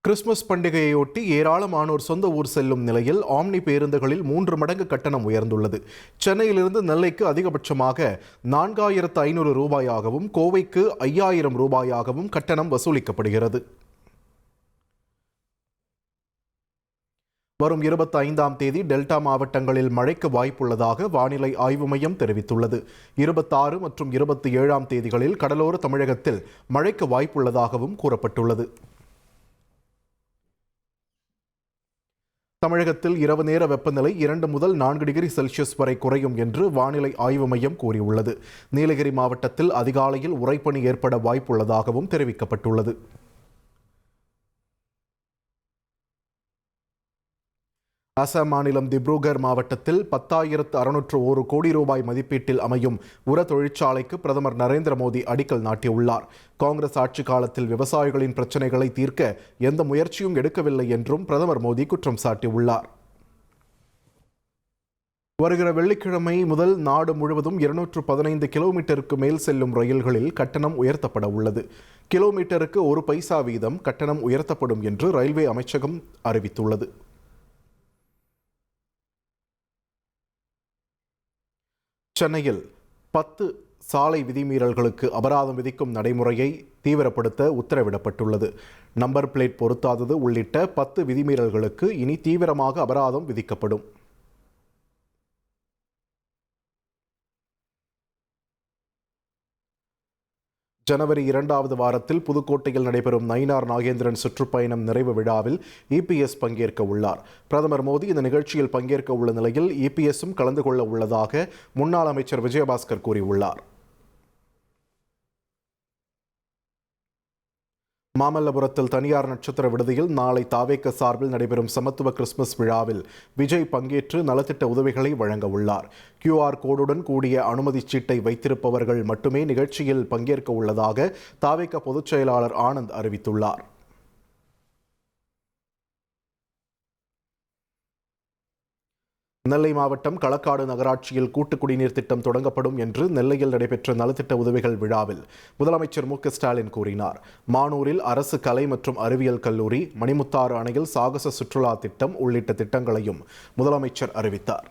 Christmas பண்டிகையையொட்டி ஏராளமானோர் சொந்த ஊர் செல்லும் நிலையில் ஆம்னி பேருந்துகளில் 3 மடங்கு கட்டணம் உயர்ந்துள்ளது. சென்னையிலிருந்து நெல்லைக்கு அதிகபட்சமாக 4500 ரூபாயாகவும், கோவைக்கு 5000 ரூபாயாகவும் கட்டணம் வசூலிக்கப்படுகிறது. வரும் 25ஆம் தேதி டெல்டா மாவட்டங்களில் மழைக்கு வாய்ப்புள்ளதாக வானிலை ஆய்வு மையம் தெரிவித்துள்ளது. 26 மற்றும் 27ஆம் தேதிகளில் கடலோர தமிழகத்தில் மழைக்கு வாய்ப்புள்ளதாகவும் கூறப்பட்டுள்ளது. தமிழகத்தில் இரவு நேர வெப்பநிலை 2 முதல் 4 டிகிரி செல்சியஸ் வரை குறையும் என்று வானிலை ஆய்வு மையம் கூறியுள்ளது. நீலகிரி மாவட்டத்தில் அதிகாலையில் உறைபனி ஏற்பட வாய்ப்புள்ளதாகவும் தெரிவிக்கப்பட்டுள்ளது. அசாம் மாநிலம் திப்ருகர் மாவட்டத்தில் 10,601 கோடி ரூபாய் மதிப்பீட்டில் அமையும் உர தொழிற்சாலைக்கு பிரதமர் நரேந்திர மோடி அடிக்கல் நாட்டியுள்ளார். காங்கிரஸ் ஆட்சி காலத்தில் விவசாயிகளின் பிரச்சினைகளை தீர்க்க எந்த முயற்சியும் எடுக்கவில்லை என்றும் பிரதமர் மோடி குற்றம் சாட்டியுள்ளார். வருகிற வெள்ளிக்கிழமை முதல் நாடு முழுவதும் 215 கிலோமீட்டருக்கு மேல் செல்லும் ரயில்களில் கட்டணம் உயர்த்தப்பட உள்ளது. கிலோமீட்டருக்கு 1 பைசா வீதம் கட்டணம் உயர்த்தப்படும் என்று ரயில்வே அமைச்சகம் அறிவித்துள்ளது. சென்னையில் 10 சாலை விதிமீறல்களுக்கு அபராதம் விதிக்கும் நடைமுறையை தீவிரப்படுத்த உத்தரவிடப்பட்டுள்ளது. நம்பர் பிளேட் பொருத்தாதது உள்ளிட்ட 10 விதிமீறல்களுக்கு இனி தீவிரமாக அபராதம் விதிக்கப்படும். ஜனவரி 2வது வாரத்தில் புதுக்கோட்டையில் நடைபெறும் நயினார் நாகேந்திரன் சுற்றுப்பயணம் நிறைவு விழாவில் இபிஎஸ் பங்கேற்க உள்ளார். பிரதமர் மோடி இந்த நிகழ்ச்சியில் பங்கேற்க உள்ள நிலையில் இபிஎஸும் கலந்து கொள்ள உள்ளதாக முன்னாள் அமைச்சர் விஜயபாஸ்கர் கூறியுள்ளார். மாமல்லபுரத்தில் தனியார் நட்சத்திர விடுதியில் நாளை தாவேக சார்பில் நடைபெறும் சமத்துவ கிறிஸ்துமஸ் விழாவில் விஜய் பங்கேற்று நலத்திட்ட உதவிகளை வழங்க உள்ளார். QR கோடுடன் கூடிய அனுமதி சீட்டை வைத்திருப்பவர்கள் மட்டுமே நிகழ்ச்சியில் பங்கேற்க உள்ளதாக தாவேக பொதுச் செயலாளர் ஆனந்த் அறிவித்துள்ளார். நெல்லை மாவட்டம் களக்காடு நகராட்சியில் கூட்டு குடிநீர் திட்டம் தொடங்கப்படும் என்று நெல்லையில் நடைபெற்ற நலத்திட்ட உதவிகள் விழாவில் முதலமைச்சர் மு.க.ஸ்டாலின் கூறினார். மானூரில் அரசு கலை மற்றும் அறிவியல் கல்லூரி, மணிமுத்தாறு அணையில் சாகச சுற்றுலா திட்டம் உள்ளிட்ட திட்டங்களையும் முதலமைச்சர் அறிவித்தார்.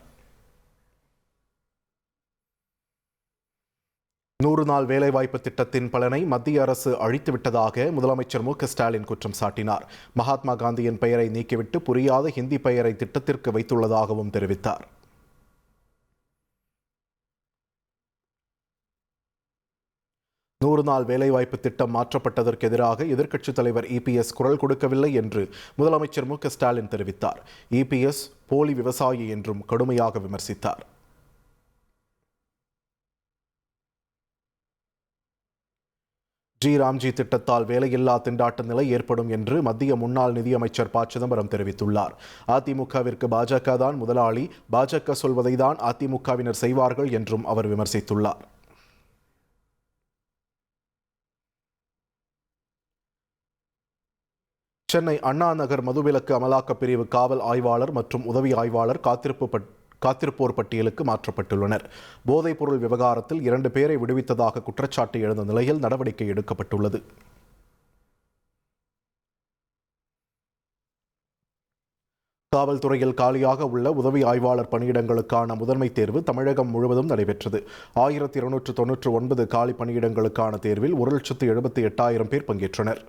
100 நாள் வேலைவாய்ப்பு திட்டத்தின் பலனை மத்திய அரசு அழித்துவிட்டதாக முதலமைச்சர் மு.க.ஸ்டாலின் குற்றம் சாட்டினார். மகாத்மா காந்தியின் பெயரை நீக்கிவிட்டு புரியாத ஹிந்தி பெயரை திட்டத்திற்கு வைத்துள்ளதாகவும் தெரிவித்தார். நாள் வேலைவாய்ப்பு திட்டம் மாற்றப்பட்டதற்கு எதிராக எதிர்க்கட்சித் தலைவர் இபிஎஸ் குரல் கொடுக்கவில்லை என்று முதலமைச்சர் மு.க.ஸ்டாலின் தெரிவித்தார். இபிஎஸ் போலி விவசாயி என்றும் கடுமையாக விமர்சித்தார். ராம்ஜி திட்டத்தால் வேலையில்லா திண்டாட்ட நிலை ஏற்படும் என்று மத்திய முன்னாள் நிதியமைச்சர் ப. சிதம்பரம் தெரிவித்துள்ளார். அதிமுகவிற்கு பாஜக தான் முதலாளி, பாஜக சொல்வதை தான் அதிமுகவினர் செய்வார்கள் என்றும் அவர் விமர்சித்துள்ளார். சென்னை அண்ணா நகர் மதுவிலக்கு அமலாக்கப் பிரிவு காவல் ஆய்வாளர் மற்றும் உதவி ஆய்வாளர் காத்திருப்போர் பட்டியலுக்கு மாற்றப்பட்டுள்ளனர். போதைப்பொருள் விவகாரத்தில் 2 பேரை விடுவித்ததாக குற்றச்சாட்டு எழுந்த நிலையில் நடவடிக்கை எடுக்கப்பட்டுள்ளது. காவல்துறையில் காலியாக உள்ள உதவி ஆய்வாளர் பணியிடங்களுக்கான முதன்மை தேர்வு தமிழகம் முழுவதும் நடைபெற்றது. 1299 காலி பணியிடங்களுக்கான தேர்வில் 1,78,000 பேர் பங்கேற்றனர்.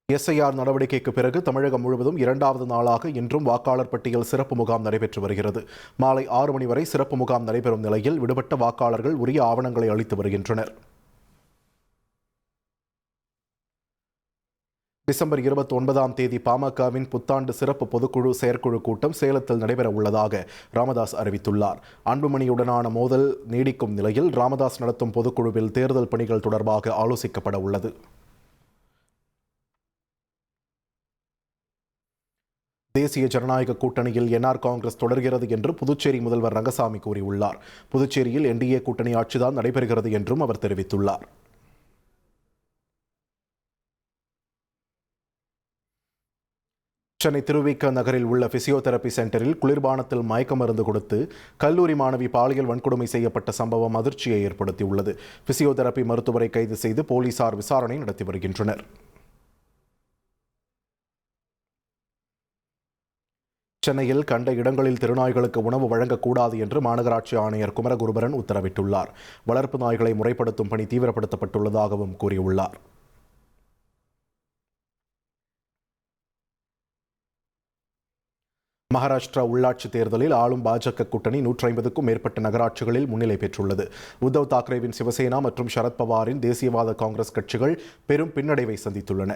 எஸ்ஐஆர் நடவடிக்கைக்கு பிறகு தமிழகம் முழுவதும் 2வது நாளாக இன்றும் வாக்காளர் பட்டியல் சிறப்பு முகாம் நடைபெற்று வருகிறது. மாலை 6 மணி வரை சிறப்பு முகாம் நடைபெறும் நிலையில் விடுபட்ட வாக்காளர்கள் உரிய ஆவணங்களை அளித்து வருகின்றனர். டிசம்பர் 29ஆம் தேதி பாமகவின் புத்தாண்டு சிறப்பு பொதுக்குழு செயற்குழு கூட்டம் சேலத்தில் நடைபெற உள்ளதாக ராமதாஸ் அறிவித்துள்ளார். அன்புமணியுடனான மோதல் நீடிக்கும் நிலையில் ராமதாஸ் நடத்தும் பொதுக்குழுவில் தேர்தல் பணிகள் தொடர்பாக ஆலோசிக்கப்பட உள்ளது. தேசிய ஜனநாயக கூட்டணியில் என்ஆர் காங்கிரஸ் தொடர்கிறது என்று புதுச்சேரி முதல்வர் ரங்கசாமி கூறியுள்ளார். புதுச்சேரியில் என்டிஏ கூட்டணி ஆட்சிதான் நடைபெறுகிறது என்றும் அவர் தெரிவித்துள்ளார். சென்னை திருவிக நகரில் உள்ள பிசியோதெரபி சென்டரில் குளிர்பானத்தில் மயக்க மருந்து கொடுத்து கல்லூரி மாணவி பாலியல் வன்கொடுமை செய்யப்பட்ட சம்பவம் அதிர்ச்சியை ஏற்படுத்தியுள்ளது. பிசியோதெரபி மருத்துவரை கைது செய்து போலீசார் விசாரணை நடத்தி வருகின்றனர். சென்னையில் கண்ட இடங்களில் திருநாய்களுக்கு உணவு வழங்கக்கூடாது என்று மாநகராட்சி ஆணையர் குமரகுருபரன் உத்தரவிட்டுள்ளார். வளர்ப்பு நாய்களை முறைப்படுத்தும் பணி தீவிரப்படுத்தப்பட்டுள்ளதாகவும் கூறியுள்ளார். மகாராஷ்டிரா உள்ளாட்சி தேர்தலில் ஆளும் பாஜக கூட்டணி 150க்கும் மேற்பட்ட நகராட்சிகளில் முன்னிலை பெற்றுள்ளது. உத்தவ் தாக்கரேவின் சிவசேனா மற்றும் சரத்பவாரின் தேசியவாத காங்கிரஸ் கட்சிகள் பெரும் பின்னடைவை சந்தித்துள்ளன.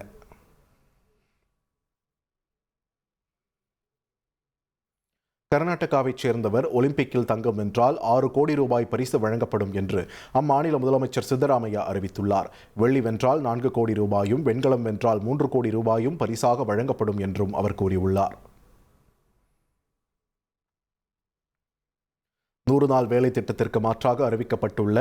கர்நாடகாவைச் சேர்ந்தவர் ஒலிம்பிக்கில் தங்கம் வென்றால் 6 கோடி ரூபாய் பரிசு வழங்கப்படும் என்று அம்மாநில முதலமைச்சர் சித்தராமையா அறிவித்துள்ளார். வெள்ளி வென்றால் 4 கோடி ரூபாயும், வெண்கலம் வென்றால் 3 கோடி ரூபாயும் பரிசாக வழங்கப்படும் என்றும் அவர் கூறியுள்ளார். 100 நாள் வேலை திட்டத்திற்கு மாற்றாக அறிவிக்கப்பட்டுள்ள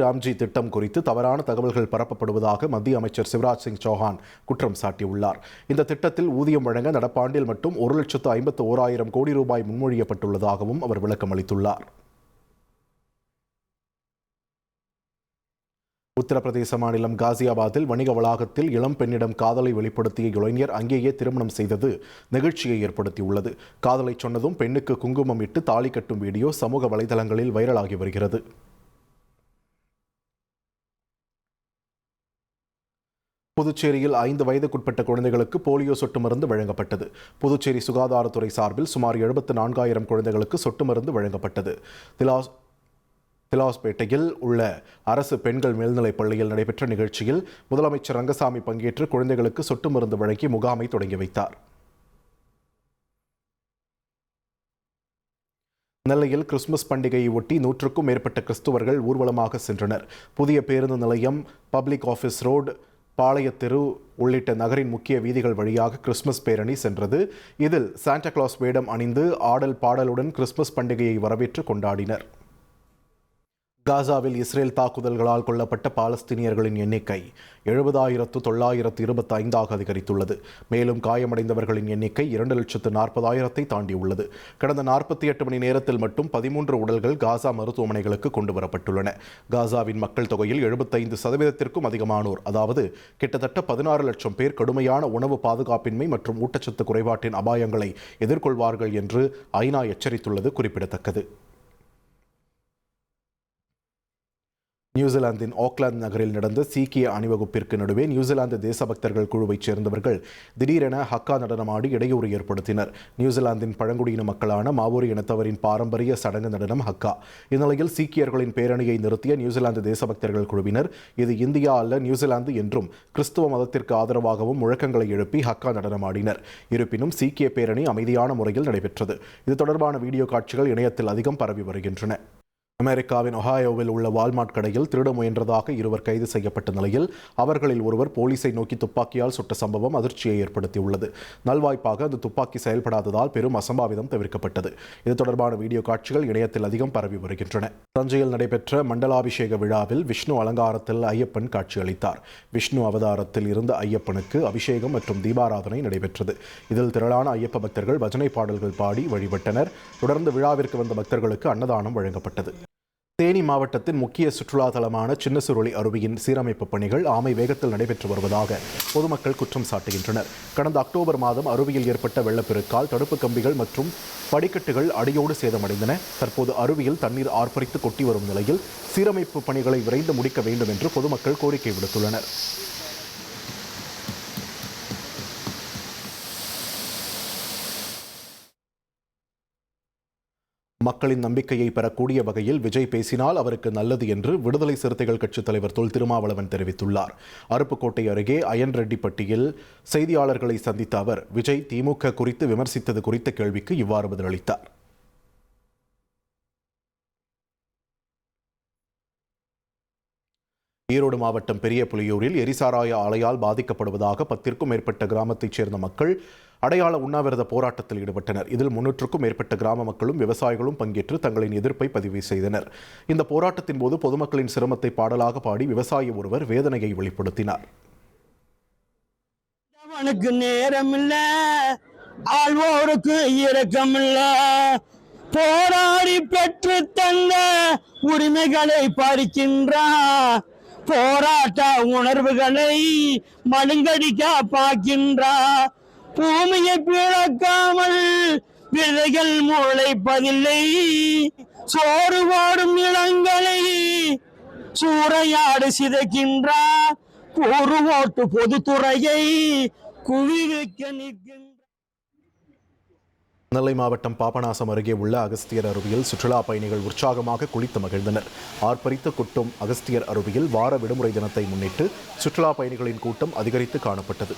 ராம்ஜி திட்டம் குறித்து தவறான தகவல்கள் பரப்பப்படுவதாக மத்திய அமைச்சர் சிவராஜ் சிங் சௌஹான் குற்றம் சாட்டியுள்ளார். இந்த திட்டத்தில் ஊதியம் வழங்க நடப்பாண்டில் மட்டும் 1,51,000 கோடி ரூபாய் முன்மொழியப்பட்டுள்ளதாகவும் அவர் விளக்கம் அளித்துள்ளார். உத்தரப்பிரதேச மாநிலம் காசியாபாத்தில் வணிக வளாகத்தில் இளம் பெண்ணிடம் காதலை வெளிப்படுத்திய இளைஞர் அங்கேயே திருமணம் செய்தது நெகிழ்ச்சியை ஏற்படுத்தியுள்ளது. காதலை சொன்னதும் பெண்ணுக்கு குங்குமம் இட்டு தாலி கட்டும் வீடியோ சமூக வலைதளங்களில் வைரலாகி வருகிறது. புதுச்சேரியில் 5 வயதுக்குட்பட்ட குழந்தைகளுக்கு போலியோ சொட்டு மருந்து வழங்கப்பட்டது. புதுச்சேரி சுகாதாரத்துறை சார்பில் சுமார் 74,000 குழந்தைகளுக்கு சொட்டு மருந்து வழங்கப்பட்டது. திலாஸ்பேட்டையில் உள்ள அரசு பெண்கள் மேல்நிலைப் பள்ளியில் நடைபெற்ற நிகழ்ச்சியில் முதலமைச்சர் ரங்கசாமி பங்கேற்று குழந்தைகளுக்கு சொட்டு மருந்து வழங்கி முகாமை தொடங்கி வைத்தார். நெல்லையில் கிறிஸ்துமஸ் பண்டிகையை ஒட்டி 100க்கும் மேற்பட்ட கிறிஸ்துவர்கள் ஊர்வலமாக சென்றனர். புதிய பேருந்து நிலையம், பப்ளிக் ஆஃபீஸ் ரோடு, பாளையத்தெரு உள்ளிட்ட நகரின் முக்கிய வீதிகள் வழியாக கிறிஸ்துமஸ் பேரணி சென்றது. இதில் சாண்டா கிளாஸ் வேடம் அணிந்து ஆடல் பாடலுடன் கிறிஸ்துமஸ் பண்டிகையை வரவேற்று கொண்டாடினர். காசாவில் இஸ்ரேல் தாக்குதல்களால் கொல்லப்பட்ட பாலஸ்தீனியர்களின் எண்ணிக்கை 70,925 அதிகரித்துள்ளது. மேலும் காயமடைந்தவர்களின் எண்ணிக்கை 2,40,000 தாண்டியுள்ளது. கடந்த 48 மணி நேரத்தில் மட்டும் 13 உடல்கள் காசா மருத்துவமனைகளுக்கு கொண்டுவரப்பட்டுள்ளன. காசாவின் மக்கள் தொகையில் 75% அதிகமானோர், அதாவது கிட்டத்தட்ட 16 லட்சம் பேர் கடுமையான உணவு பாதுகாப்பின்மை மற்றும் ஊட்டச்சத்து குறைபாட்டின் அபாயங்களை எதிர்கொள்வார்கள் என்று ஐநா எச்சரித்துள்ளது குறிப்பிடத்தக்கது. நியூசிலாந்தின் ஆக்லாந்து நகரில் நடந்த சீக்கிய அணிவகுப்பிற்கு நடுவே நியூசிலாந்து தேசபக்தர்கள் குழுவைச் சேர்ந்தவர்கள் திடீரென ஹக்கா நடனமாடி இடையூறு ஏற்படுத்தினர். நியூசிலாந்தின் பழங்குடியின மக்களான மாவோரி இனத்தவரின் பாரம்பரிய சடங்கு நடனம் ஹக்கா. இந்நிலையில் சீக்கியர்களின் பேரணியை நிறுத்திய நியூசிலாந்து தேசபக்தர்கள் குழுவினர் இது இந்தியா அல்ல நியூசிலாந்து என்றும் கிறிஸ்துவ மதத்திற்கு ஆதரவாகவும் முழக்கங்களை எழுப்பி ஹக்கா நடனமாடினர். இருப்பினும் சீக்கிய பேரணி அமைதியான முறையில் நடைபெற்றது. இது தொடர்பான வீடியோ காட்சிகள் இணையத்தில் அதிகம் பரவி வருகின்றன. அமெரிக்காவின் ஒஹாயோவில் உள்ள வால்மார்ட் கடையில் திருட முயன்றதாக 2 கைது செய்யப்பட்ட நிலையில் அவர்களில் ஒருவர் போலீஸை நோக்கி துப்பாக்கியால் சுட்ட சம்பவம் அதிர்ச்சியை ஏற்படுத்தியுள்ளது. நல்வாய்ப்பாக அந்த துப்பாக்கி செயல்படாததால் பெரும் அசம்பாவிதம் தவிர்க்கப்பட்டது. இது தொடர்பான வீடியோ காட்சிகள் இணையத்தில் அதிகம் பரவி வருகின்றன. தஞ்சையில் நடைபெற்ற மண்டலாபிஷேக விழாவில் விஷ்ணு அலங்காரத்தில் ஐயப்பன் காட்சியளித்தார். விஷ்ணு அவதாரத்தில் இருந்த ஐயப்பனுக்கு அபிஷேகம் மற்றும் தீபாராதனை நடைபெற்றது. இதில் திரளான ஐயப்ப பக்தர்கள் பஜனை பாடல்கள் பாடி வழிபட்டனர். தொடர்ந்து விழாவிற்கு வந்த பக்தர்களுக்கு அன்னதானம் வழங்கப்பட்டது. தேனி மாவட்டத்தின் முக்கிய சுற்றுலா தலமான சின்னசுருளி அருவியின் சீரமைப்பு பணிகள் ஆமை வேகத்தில் நடைபெற்று வருவதாக பொதுமக்கள் குற்றம் சாட்டுகின்றனர். கடந்த அக்டோபர் மாதம் அருவியில் ஏற்பட்ட வெள்ளப்பெருக்கால் தடுப்பு கம்பிகள் மற்றும் படிக்கட்டுகள் அடியோடு சேதமடைந்தன. தற்போது அருவியில் தண்ணீர் ஆர்ப்பரித்து கொட்டி வரும் நிலையில் சீரமைப்பு பணிகளை விரைந்து முடிக்க வேண்டும் என்று பொதுமக்கள் கோரிக்கை விடுத்துள்ளனர். மக்களின் நம்பிக்கையை பெறக்கூடிய வகையில் விஜய் பேசினால் அவருக்கு நல்லது என்று விடுதலை சிறுத்தைகள் கட்சித் தலைவர் தொல் திருமாவளவன் தெரிவித்துள்ளார். அருப்புக்கோட்டை அருகே அயன்ரெட்டிப்பட்டியில் செய்தியாளர்களை சந்தித்த அவர் விஜய் திமுக குறித்து விமர்சித்தது குறித்த கேள்விக்கு இவ்வாறு பதிலளித்தார். ஈரோடு மாவட்டம் பெரிய புலியூரில் எரிசாராய ஆலையால் பாதிக்கப்படுவதாக 10க்கும் மேற்பட்ட கிராமத்தைச் சேர்ந்த மக்கள் அடையாள உண்ணாவிரத போராட்டத்தில் ஈடுபட்டனர். இதில் 300க்கும் மேற்பட்ட கிராம மக்களும் விவசாயிகளும் பங்கேற்று தங்களின் எதிர்ப்பை பதிவு செய்தனர். இந்த போராட்டத்தின் போது பொதுமக்களின் சிரமத்தை பாடலாக பாடி விவசாயி ஒருவர் வேதனையை வெளிப்படுத்தினார். ஆழ்வோருக்கு இரக்கமில்ல, போராடி பெற்று தந்த உரிமைகளை பறிக்கின்றார், போராட்ட உணர்வுகளை மழுங்கடிக்க பார்க்கின்றார். பூமியை பிளக்காமல் விதைகள் முளைப்பதில்லை, சோறு வாடும் இளங்களை சூறையாடு சிதைக்கின்றார், கூறு ஓட்டு பொதுத்துறையை குவிவிக்க நிற்கின்ற. நெல்லை மாவட்டம் பாபநாசம் அருகே உள்ள அகஸ்தியர் அருவியில் சுற்றுலா பயணிகள் உற்சாகமாக குளித்து மகிழ்ந்தனர். ஆர்ப்பரித்து கொட்டும் அகஸ்தியர் அருவியில் வார விடுமுறை தினத்தை முன்னிட்டு சுற்றுலா பயணிகளின் கூட்டம் அதிகரித்து காணப்பட்டது.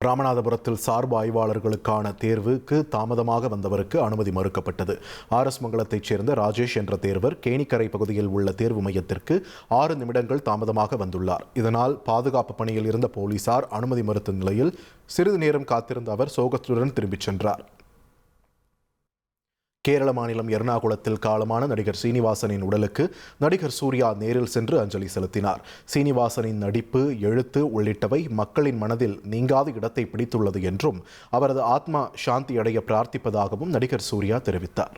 ராமநாதபுரத்தில் சார்பு ஆய்வாளர்களுக்கான தேர்வுக்கு தாமதமாக வந்தவருக்கு அனுமதி மறுக்கப்பட்டது. ஆர்எஸ் மங்கலத்தைச் சேர்ந்த ராஜேஷ் என்ற தேர்வர் கேணிக்கரை பகுதியில் உள்ள தேர்வு மையத்திற்கு 6 நிமிடங்கள் தாமதமாக வந்துள்ளார். இதனால் பாதுகாப்பு பணியில் இருந்த போலீசார் அனுமதி மறுத்த நிலையில் சிறிது நேரம் காத்திருந்த அவர் சோகத்துடன் திரும்பிச் சென்றார். கேரள மாநிலம் எர்ணாகுளத்தில் காலமான நடிகர் சீனிவாசனின் உடலுக்கு நடிகர் சூர்யா நேரில் சென்று அஞ்சலி செலுத்தினார். சீனிவாசனின் நடிப்பு, எழுத்து உள்ளிட்டவை மக்களின் மனதில் நீங்காத இடத்தை பிடித்துள்ளது என்றும் அவரது ஆத்மா சாந்தி அடைய பிரார்த்திப்பதாகவும் நடிகர் சூர்யா தெரிவித்தார்.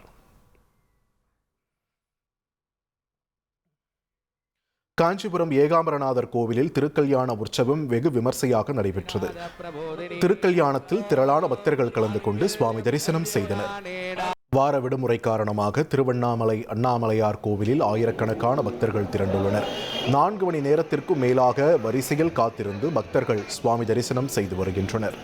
காஞ்சிபுரம் ஏகாம்பரநாதர் கோவிலில் திருக்கல்யாண உற்சவம் வெகு விமர்சையாக நடைபெற்றது. திருக்கல்யாணத்தில் திரளான பக்தர்கள் கலந்து கொண்டு சுவாமி தரிசனம் செய்தனர். வார விடுமுறை காரணமாக திருவண்ணாமலை அண்ணாமலையார் கோவிலில் ஆயிரக்கணக்கான பக்தர்கள் திரண்டுள்ளனர். 4 மணி நேரத்திற்கும் மேலாக வரிசையில் காத்திருந்து பக்தர்கள் சுவாமி தரிசனம் செய்து வருகின்றனர்.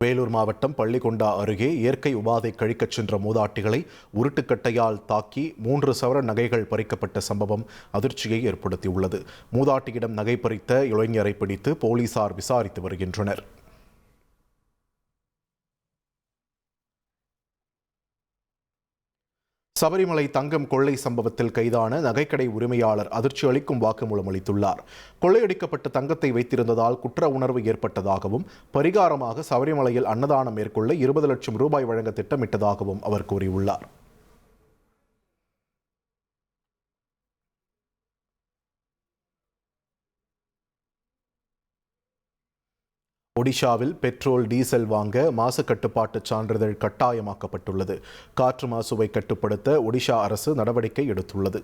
வேலூர் மாவட்டம் பள்ளிகொண்டா அருகே இயற்கை உபாதை கழிக்கச் சென்ற மூதாட்டிகளை உருட்டுக்கட்டையால் தாக்கி 3 சவரன் நகைகள் பறிக்கப்பட்ட சம்பவம் அதிர்ச்சியை ஏற்படுத்தியுள்ளது. மூதாட்டியிடம் நகை பறித்த இளைஞரை பிடித்து போலீசார் விசாரித்து வருகின்றனர். சபரிமலை தங்கம் கொள்ளை சம்பவத்தில் கைதான நகைக்கடை உரிமையாளர் அதிர்ச்சி அளிக்கும் வாக்குமூலம் அளித்துள்ளார். கொள்ளையடிக்கப்பட்ட தங்கத்தை வைத்திருந்ததால் குற்ற உணர்வு ஏற்பட்டதாகவும் பரிகாரமாக சபரிமலையில் அன்னதானம் மேற்கொள்ள 20 லட்சம் ரூபாய் வழங்க திட்டமிட்டதாகவும் அவர் கூறியுள்ளார். ஒடிஷாவில் பெட்ரோல், டீசல் வாங்க மாசு கட்டுப்பாட்டு சான்றிதழ் கட்டாயமாக்கப்பட்டுள்ளது. காற்று மாசுவை கட்டுப்படுத்த ஒடிஷா அரசு நடவடிக்கை எடுத்துள்ளது.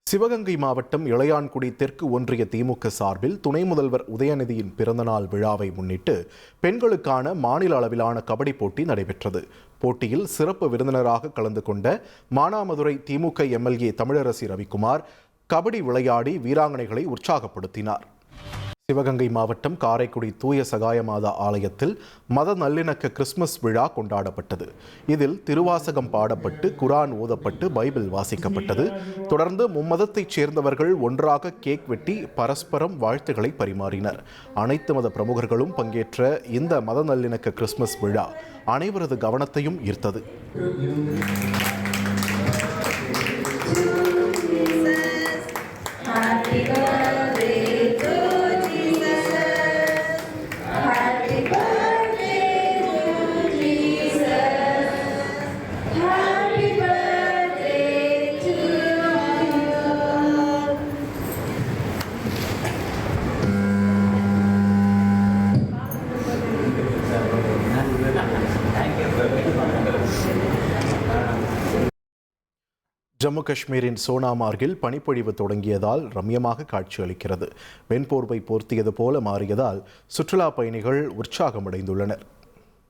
சிவகங்கை மாவட்டம் இளையான்குடி தெற்கு ஒன்றிய திமுக சார்பில் துணை முதல்வர் உதயநிதியின் பிறந்தநாள் விழாவை முன்னிட்டு பெண்களுக்கான மாநில அளவிலான கபடி போட்டி நடைபெற்றது. போட்டியில் சிறப்பு விருந்தினராக கலந்து கொண்ட மானாமதுரை திமுக எம்எல்ஏ தமிழரசி ரவிக்குமார் கபடி விளையாடி வீராங்கனைகளை உற்சாகப்படுத்தினார். சிவகங்கை மாவட்டம் காரைக்குடி தூய சகாயமாதா ஆலயத்தில் மத நல்லிணக்க கிறிஸ்துமஸ் விழா கொண்டாடப்பட்டது. இதில் திருவாசகம் பாடப்பட்டு, குரான் ஓதப்பட்டு, பைபிள் வாசிக்கப்பட்டது. தொடர்ந்து மும்மதத்தைச் சேர்ந்தவர்கள் ஒன்றாக கேக் வெட்டி பரஸ்பரம் வாழ்த்துக்களை பரிமாறினர். அனைத்து மத பிரமுகர்களும் பங்கேற்ற இந்த மத நல்லிணக்க கிறிஸ்துமஸ் விழா அனைவரது கவனத்தையும் ஈர்த்தது. ஜம்மு காஷ்மீரின் சோனாமார்கில் பனிப்பொழிவு தொடங்கியதால் ரம்யமாக காட்சியளிக்கிறது. வெண்போர்வை போர்த்தியது போல மாறியதால் சுற்றுலா பயணிகள் உற்சாகமடைந்துள்ளனர்.